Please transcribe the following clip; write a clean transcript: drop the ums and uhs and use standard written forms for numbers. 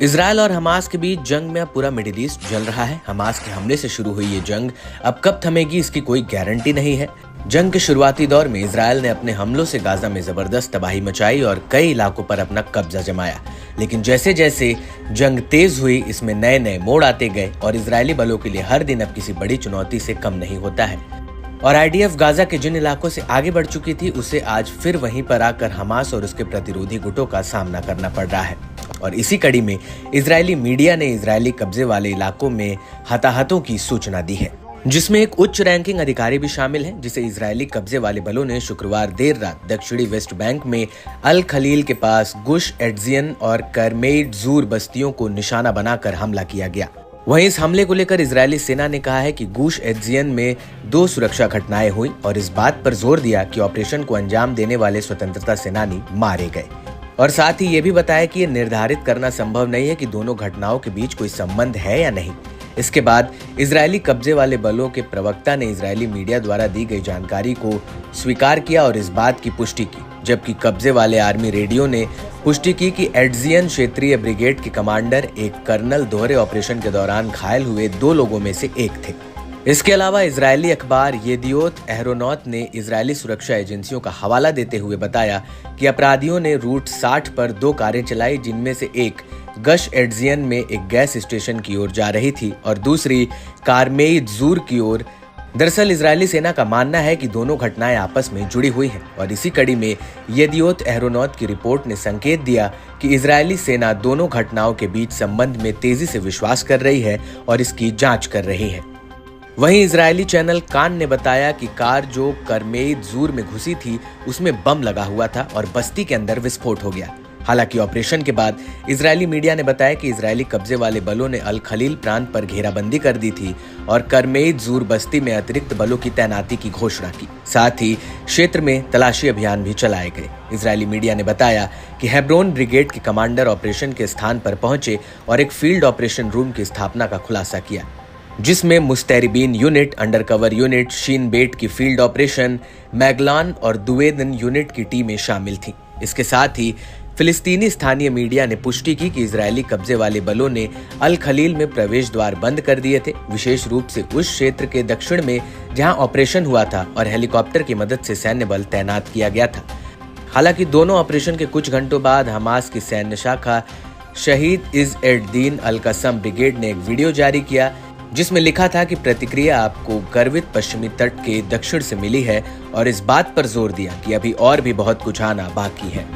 Israel और Hamas के बीच जंग में अब पूरा मिडिल ईस्ट जल रहा है। हमास के हमले से शुरू हुई ये जंग अब कब थमेगी इसकी कोई गारंटी नहीं है। जंग के शुरुआती दौर में इजरायल ने अपने हमलों से गाजा में जबरदस्त तबाही मचाई और कई इलाकों पर अपना कब्जा जमाया। लेकिन जैसे जैसे जंग तेज हुई, इसमें नए नए मोड़ आते गए और इजरायली बलों के लिए हर दिन अब किसी बड़ी चुनौती से कम नहीं होता है। और आईडीएफ गाजा के जिन इलाकों से आगे बढ़ चुकी थी, उसे आज फिर वहीं पर आकर हमास और उसके प्रतिरोधी गुटों का सामना करना पड़ रहा है। और इसी कड़ी में इजरायली मीडिया ने इजरायली कब्जे वाले इलाकों में हताहतों की सूचना दी है, जिसमें एक उच्च रैंकिंग अधिकारी भी शामिल है, जिसे इजरायली कब्जे वाले बलों ने शुक्रवार देर रात दक्षिणी वेस्ट बैंक में अल खलील के पास गुश एट्जियन और करमेइड जूर बस्तियों को निशाना बनाकर हमला किया गया। वहीं इस हमले को लेकर इजरायली सेना ने कहा है कि गुश एट्जियन में 2 सुरक्षा घटनाएं हुई और इस बात पर जोर दिया कि ऑपरेशन को अंजाम देने वाले स्वतंत्रता सेनानी मारे गए। और साथ ही ये भी बताया कि ये निर्धारित करना संभव नहीं है कि दोनों घटनाओं के बीच कोई संबंध है या नहीं। इसके बाद इजरायली कब्जे वाले बलों के प्रवक्ता ने इजरायली मीडिया द्वारा दी गई जानकारी को स्वीकार किया और इस बात की पुष्टि की, जबकि कब्जे वाले आर्मी रेडियो ने पुष्टि की कि एट्जियन क्षेत्रीय ब्रिगेड के कमांडर एक कर्नल दोहरे ऑपरेशन के दौरान घायल हुए 2 लोगों में से एक थे। इसके अलावा इजरायली अखबार येदियोत अहरोनोत ने इजरायली सुरक्षा एजेंसियों का हवाला देते हुए बताया कि अपराधियों ने रूट 60 पर 2 कारें चलाई, जिनमें से एक गश एट्जियन में एक गैस स्टेशन की ओर जा रही थी और दूसरी कारमेइद जूर की ओर। दरअसल इजरायली सेना का मानना है कि दोनों घटनाएं आपस में जुड़ी हुई हैं और इसी कड़ी में येदियोत अहरोनोत की रिपोर्ट ने संकेत दिया कि इजरायली सेना दोनों घटनाओं के बीच संबंध में तेजी से विश्वास कर रही है और इसकी जांच कर रही है। वहीं इजरायली चैनल कान ने बताया कि कार जो करमेइद जूर में घुसी थी उसमें बम लगा हुआ था और बस्ती के अंदर विस्फोट हो गया। हालांकि ऑपरेशन के बाद इजरायली मीडिया ने बताया कि इजरायली कब्जे वाले बलों ने अल खलील प्रांत पर घेराबंदी कर दी थी और करमेइद जूर बस्ती में अतिरिक्त बलों की तैनाती की घोषणा की। साथ ही क्षेत्र में तलाशी अभियान भी चलाए गए। इजरायली मीडिया ने बताया कि हेब्रोन ब्रिगेड के कमांडर ऑपरेशन के स्थान पर पहुंचे और एक फील्ड ऑपरेशन रूम की स्थापना का खुलासा किया, जिसमें मुस्तैरिबीन यूनिट, अंडरकवर यूनिट, शीन बेट की फील्ड ऑपरेशन, मैगलान और दुवेदन यूनिट की टीमें शामिल थीं। इसके साथ ही फिलिस्तीनी स्थानीय मीडिया ने पुष्टि की कि इजरायली कब्जे वाले बलों ने अल खलील में प्रवेश द्वार बंद कर दिए थे, विशेष रूप से उस क्षेत्र के दक्षिण में जहां ऑपरेशन हुआ था, और हेलीकॉप्टर की मदद से सैन्य बल तैनात किया गया था। हालांकि दोनों ऑपरेशन के कुछ घंटों बाद हमास की सैन्य शाखा शहीद इज एड दीन अल कसम ब्रिगेड ने एक वीडियो जारी किया, जिसमें लिखा था कि प्रतिक्रिया आपको गर्वित पश्चिमी तट के दक्षिण से मिली है और इस बात पर जोर दिया कि अभी और भी बहुत कुछ आना बाकी है।